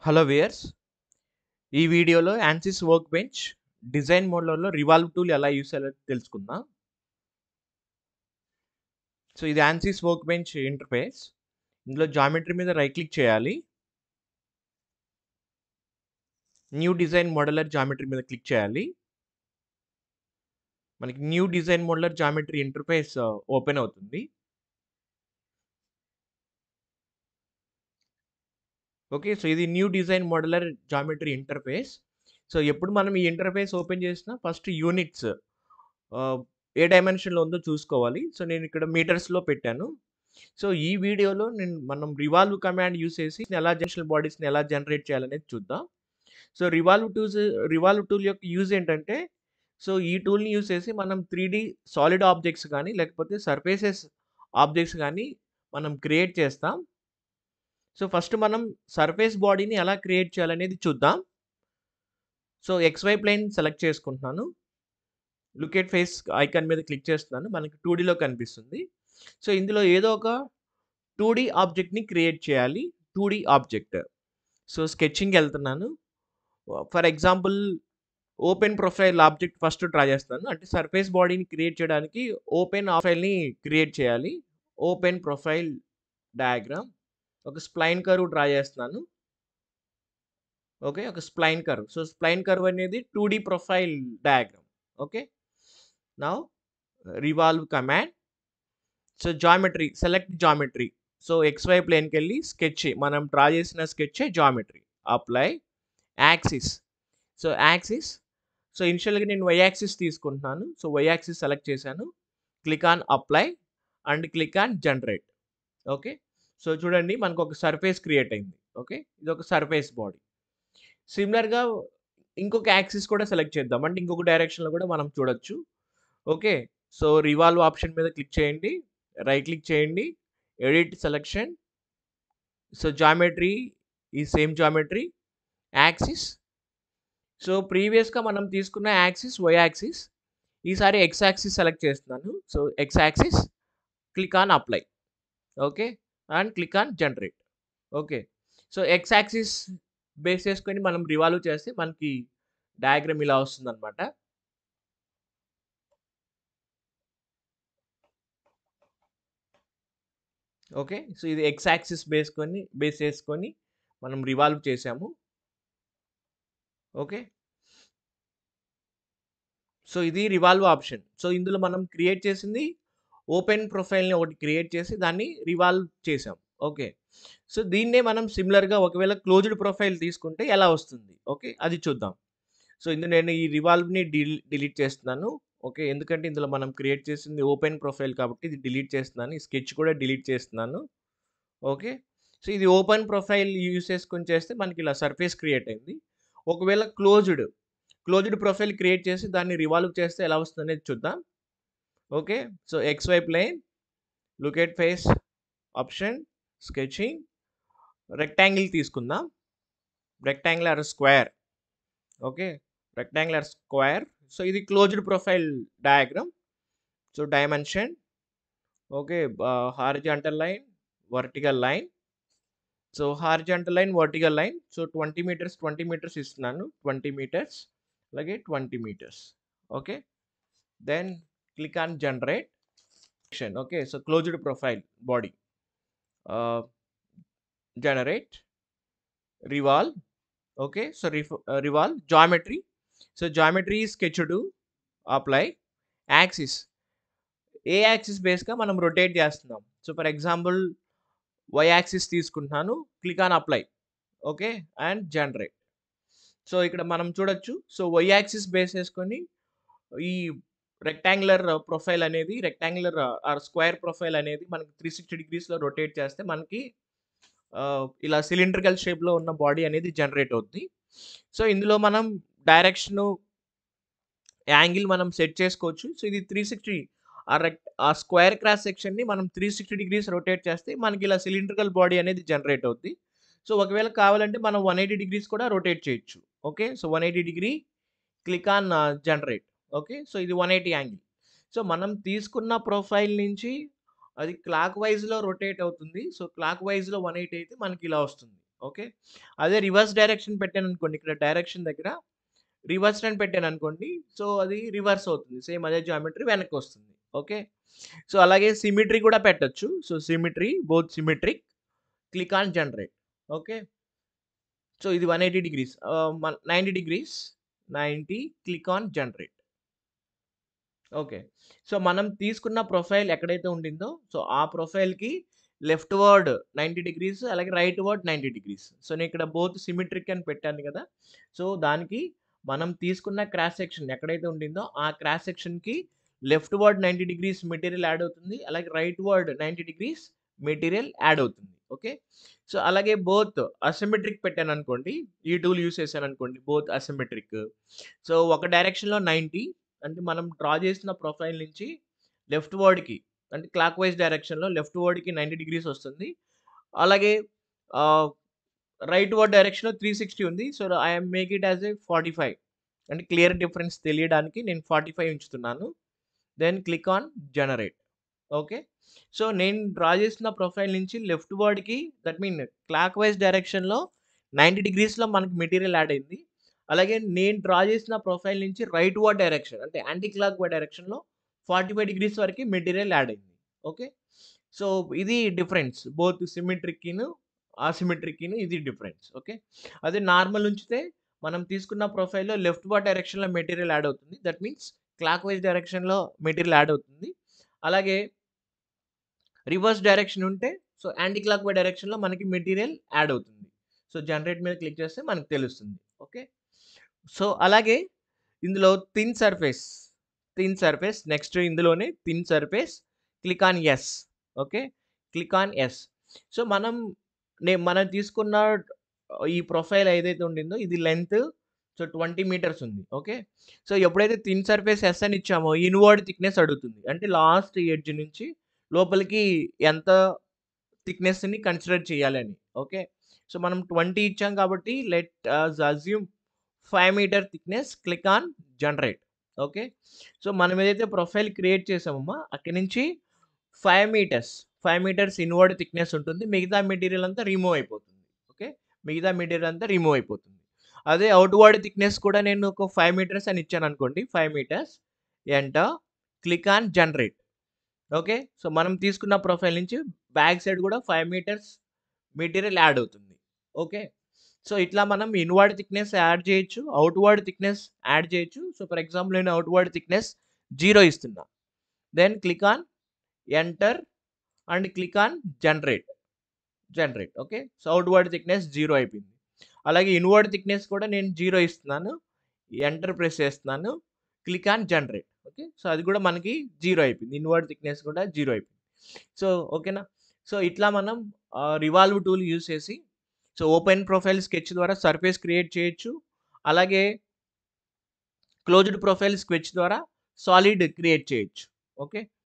Hello viewers, ఈ వీడియోలో Ansys workbench design మోడ్లలో రివాల్వ్ టూల్ ఎలా యూస్ చేయాలో తెలుసుకుందాం. సో ఇది యాన్సిస్ వర్క్ బెంచ్ ఇంటర్ఫేస్. ఇందులో జామెట్రీ మీద రైట్ క్లిక్ చేయాలి. న్యూ డిజైన్ మోడలర్ జామెట్రీ మీద క్లిక్ చేయాలి. మనకి new design modeler geometry interface open అవుతుంది. ఓకే, సో ఇది new design modeler geometry interface. So ఎప్పుడు మనం ఈ ఇంటర్ఫేస్ ఓపెన్ చేసినా ఫస్ట్ యూనిట్స్ ఏ డైమెన్షన్లో ఉందో చూసుకోవాలి. సో నేను ఇక్కడ మీటర్స్లో పెట్టాను. సో ఈ వీడియోలో మనం రివాల్వ్ కమాండ్ యూస్ చేసి డైమెన్షనల్ బాడీస్ని ఎలా జనరేట్ చేయాలనేది చూద్దాం. సో రివాల్వ్ టూల్ యొక్క యూజ్ ఏంటంటే, సో ఈ టూల్ని యూజ్ చేసి మనం 3D సాలిడ్ ఆబ్జెక్ట్స్ కానీ లేకపోతే సర్ఫేసెస్ ఆబ్జెక్ట్స్ కానీ మనం క్రియేట్ చేస్తాం. సో ఫస్ట్ మనం సర్ఫేస్ బాడీని ఎలా క్రియేట్ చేయాలనేది చూద్దాం. సో XY ప్లేన్ సెలెక్ట్ చేసుకుంటున్నాను. లుక్ ఫేస్ ఐకాన్ మీద క్లిక్ చేస్తున్నాను. మనకి 2Dలో కనిపిస్తుంది. సో ఇందులో ఏదో ఒక 2D ఆబ్జెక్ట్ని క్రియేట్ చేయాలి. 2D object. సో స్కెచింగ్కి వెళ్తున్నాను. For example open profile object first draw చేస్తాను. అంటే సర్ఫేస్ బాడీని క్రియేట్ చేయడానికి ఓపెన్ ప్రొఫైల్ని క్రియేట్ చేయాలి. Open profile diagram. ఒక స్ప్లైన్ కర్వ్ డ్రా చేస్తున్నాను. ఓకే, ఒక spline curve. So spline curve అనేది 2D profile diagram. Okay, now revolve command. So geometry, select geometry. So XY ప్లేన్కి వెళ్ళి స్కెచ్, మనం డ్రా చేసిన sketch geometry. Apply axis. So axis. So ఇనిషియల్గా నేను Y axis తీసుకుంటున్నాను. So Y axis select చేశాను. Click on apply and click on generate. Okay, so చూడండి మనకు ఒక సర్ఫేస్ క్రియేట్ అయింది. ఓకే, ఇది ఒక సర్ఫేస్ బాడీ. సిమిలర్గా ఇంకొక యాక్సిస్ కూడా సెలెక్ట్ చేద్దాం, అంటే ఇంకొక డైరెక్షన్లో కూడా మనం చూడొచ్చు. ఓకే, సో రివాల్వ్ ఆప్షన్ మీద క్లిక్ చేయండి, రైట్ క్లిక్ చేయండి, ఎడిట్ సెలెక్షన్. సో జామెట్రీ ఈ సేమ్ జామెట్రీ, యాక్సిస్. సో ప్రీవియస్గా మనం తీసుకున్న యాక్సిస్ Y యాక్సిస్, ఈసారి X యాక్సిస్ సెలెక్ట్ చేస్తున్నాను. So X axis, click on apply. Okay, and click on generate. Okay, so X axis base చేసుకొని మనం revolve చేస్తే మనకి డయాగ్రామ్ ఇలా వస్తుంది అనమాట. ఓకే, సో ఇది X యాక్సిస్ బేస్ చేసుకొని మనం రివాల్వ్ చేసాము. ఓకే, సో ఇది రివాల్వ్ ఆప్షన్. సో ఇందులో మనం క్రియేట్ చేసింది ఓపెన్ ప్రొఫైల్ని ఒకటి క్రియేట్ చేసి దాన్ని రివాల్వ్ చేసాం. ఓకే, సో దీన్నే మనం సిమిలర్గా ఒకవేళ క్లోజ్డ్ ప్రొఫైల్ తీసుకుంటే ఎలా వస్తుంది, ఓకే అది చూద్దాం. సో ఇందులో నేను ఈ రివాల్వ్ని డిలీట్ చేస్తున్నాను. ఓకే, ఎందుకంటే ఇందులో మనం క్రియేట్ చేసింది ఓపెన్ ప్రొఫైల్ కాబట్టి ఇది డిలీట్ చేస్తున్నాను. ఈ స్కెచ్ కూడా డిలీట్ చేస్తున్నాను. ఓకే, సో ఇది ఓపెన్ ప్రొఫైల్ యూస్ చేసుకొని చేస్తే మనకి ఇలా సర్ఫేస్ క్రియేట్ అయింది. ఒకవేళ క్లోజ్డ్ ప్రొఫైల్ క్రియేట్ చేసి దాన్ని రివాల్వ్ చేస్తే ఎలా వస్తుంది అనేది చూద్దాం. Okay, so XY plane, look at face option, sketching, rectangle తీసుకుందాం. Rectangular square. Okay, rectangular square. So ఇది closed profile diagram. So dimension. Okay, horizontal line, vertical line. So horizontal line, vertical line. So 20 metres 20 metres ఇస్తున్నాను. 20 metres అలాగే 20 metres. Okay, then click on generate. Okay, so closed profile body, generate, revolve. Okay, so revolve geometry. So geometry sketched, apply axis. A axis బేస్గా మనం rotate చేస్తున్నాం. So for example Y axis తీసుకుంటున్నాను. Click on apply. Okay, and generate. So ఇక్కడ మనం చూడొచ్చు. So Y axis base చేసుకొని ఈ rectangular profile అనేది, రెక్టాంగులర్ ఆర్ స్క్వేర్ ప్రొఫైల్ అనేది మనకి 360 డిగ్రీస్లో రొటేట్ చేస్తే మనకి ఇలా సిలిండ్రికల్ షేప్లో ఉన్న బాడీ అనేది జనరేట్ అవుద్ది. సో ఇందులో మనం డైరెక్షను, యాంగిల్ మనం సెట్ చేసుకోవచ్చు. సో ఇది 360, ఆ స్క్వేర్ క్రాస్ సెక్షన్ని మనం 360 డిగ్రీస్ రొటేట్ చేస్తే మనకి ఇలా సిలిండ్రికల్ బాడీ అనేది జనరేట్ అవుద్ది. సో ఒకవేళ కావాలంటే మనం 180 డిగ్రీస్ కూడా రొటేట్ చేయొచ్చు. Okay, so 180 degree, click on generate. Okay, so ఇది 180 యాంగిల్. సో మనం తీసుకున్న ప్రొఫైల్ నుంచి అది క్లాక్ వైజ్లో రొటేట్ అవుతుంది. సో క్లాక్ వైజ్లో 180 అయితే మనకి ఇలా వస్తుంది. ఓకే. అదే రివర్స్ డైరెక్షన్ పెట్టాననుకోండి, ఇక్కడ డైరెక్షన్ దగ్గర రివర్స్ అని పెట్టాననుకోండి, సో అది రివర్స్ అవుతుంది. సేమ్ అదే జామెట్రీ వెనక్కొస్తుంది. ఓకే. సో అలాగే సిమెట్రీ కూడా పెట్టొచ్చు. So symmetry, both symmetric, click on generate. Okay. So ఇది 180 degrees 90 degrees, 90, click on generate. Okay. So మనం తీసుకున్న ప్రొఫైల్ ఎక్కడైతే ఉండిందో, సో ఆ ప్రొఫైల్‌కి లెఫ్ట్ వర్డ్ 90 డిగ్రీస్, అలాగే రైట్ వర్డ్ 90 డిగ్రీస్. సో నేను ఇక్కడ బోత్ సిమెట్రిక్ అని పెట్టాను కదా! సో దానికి మనం తీసుకున్న క్రాస్ సెక్షన్ ఎక్కడైతే ఉండిందో, ఆ క్రాస్ సెక్షన్‌కి leftward 90 degrees material add అవుతుంది. అలాగే rightward 90 degrees material add అవుతుంది. ఓకే. సో అలాగే బోత్ అసిమెట్రిక్ పెట్టాననుకోండి, ఈ టూల్ యూజ్ చేశాననుకోండి, బోత్ అసిమెట్రిక్. సో ఒక డైరెక్షన్‌లో 90, అంటే మనం డ్రా చేసిన ప్రొఫైల్ నుంచి లెఫ్ట్ వర్డ్‌కి, అంటే క్లాక్ వైస్ డైరెక్షన్‌లో లెఫ్ట్ వర్డ్‌కి 90 డిగ్రీస్ వస్తుంది. అలాగే ఆహ్, రైట్ వర్డ్ డైరెక్షన్‌లో 360 ఉంది. So, I am make it as a 45, అంటే క్లియర్ డిఫరెన్స్ తెలియడానికి నేను 45 ఉంచుతున్నాను. Then click on generate. Okay. So, నేను డ్రా చేసిన ప్రొఫైల్ నుంచి లెఫ్ట్ వర్డ్‌కి, దట్ మీన్ క్లాక్ వైస్ డైరెక్షన్‌లో 90 డిగ్రీస్‌లో మనకు మెటీరియల్ యాడ్ అయింది. అలాగే నేను డ్రా చేసిన ప్రొఫైల్ నుంచి రైట్ వర్డ్ డైరెక్షన్, అంటే యాంటీ క్లాక్ వైస్ డైరెక్షన్‌లో 45 డిగ్రీస్ వరకి మెటీరియల్ యాడ్ అయింది. ఓకే. సో, ఇది డిఫరెన్స్. బోత్ సిమెట్రిక్‌కిను, అసిమెట్రిక్‌కిను ఇది డిఫరెన్స్. ఓకే. అదే నార్మల్ ఉంచితే మనం తీసుకున్న ప్రొఫైల్‌లో లెఫ్ట్ వర్డ్ డైరెక్షన్‌లో మెటీరియల్ యాడ్ అవుతుంది. దట్ మీన్స్ క్లాక్ వైస్ డైరెక్షన్‌లో మెటీరియల్ యాడ్ అవుతుంది. అలాగే రివర్స్ డైరెక్షన్ ఉంటే, సో యాంటీ క్లాక్ వైస్ డైరెక్షన్‌లో మనకి మెటీరియల్ యాడ్ అవుతుంది. సో జనరేట్ మీద క్లిక్ చేస్తే మనకు తెలుస్తుంది. ఓకే. సో అలాగే ఇందులో థిన్ సర్ఫేస్ నెక్స్ట్ ఇందులోనే thin surface, click on yes. Okay. Click on yes. So మనం తీసుకున్న ఈ ప్రొఫైల్ ఏదైతే ఉండిందో ఇది లెంత్ సో 20 మీటర్స్ ఉంది. ఓకే. సో ఎప్పుడైతే థిన్ సర్ఫేస్ యెస్ అని ఇచ్చామో ఇన్వర్డ్ థిక్‌నెస్ అడుగుతుంది. అంటే లాస్ట్ ఎడ్జ్ నుంచి లోపలికి ఎంత థిక్‌నెస్‌ని కన్సిడర్ చేయాలని. ఓకే. సో మనం 20 ఇచ్చాం కాబట్టి let us assume 5 metre thickness, click on generate. Okay. So మనం ఏదైతే ప్రొఫైల్ క్రియేట్ చేసామో అక్కడి నుంచి 5 మీటర్స్ ఇన్వర్డ్ థిక్‌నెస్ ఉంటుంది. మిగతా మెటీరియల్ అంతా రిమూవ్ అయిపోతుంది. ఓకే. మిగతా మెటీరియల్ అంతా రిమూవ్ అయిపోతుంది. అదే అవుట్‌వర్డ్ థిక్‌నెస్ కూడా నేను ఒక 5 మీటర్స్ అని ఇచ్చాననుకోండి. 5 metres, enter, click on generate. Okay. So మనం తీసుకున్న ప్రొఫైల్ నుంచి బ్యాక్ సైడ్ కూడా 5 మీటర్స్ మెటీరియల్ యాడ్ అవుతుంది. ఓకే. సో ఇట్లా మనం ఇన్వర్డ్ థిక్‌నెస్ యాడ్ చేయొచ్చు. అవుట్‌వర్డ్ థిక్‌నెస్ యాడ్ చేయొచ్చు. సో ఫర్ ఎగ్జాంపుల్ నేను అవుట్‌వర్డ్ థిక్‌నెస్ 0 ఇస్తున్నా. Then click on enter and click on generate. Okay. So outward thickness 0 అయిపోయింది. అలాగే ఇన్వర్డ్ థిక్‌నెస్ కూడా నేను 0 ఇస్తున్నాను. ఎంటర్ ప్రెస్ చేస్తున్నాను. Click on generate. Okay. So అది కూడా మనకి 0 అయిపోయింది. ఇన్వర్డ్ థిక్‌నెస్ కూడా 0 అయిపోయింది. సో ఓకేనా. సో ఇట్లా మనం రివాల్వ్ టూల్ యూజ్ చేసి సో ఓపెన్ ప్రొఫైల్ స్కెచ్ ద్వారా సర్ఫేస్ క్రియేట్ చేయొచ్చు. అలాగే క్లోజ్డ్ ప్రొఫైల్ స్కెచ్ ద్వారా సాలిడ్ క్రియేట్ చేయొచ్చు. ఓకే.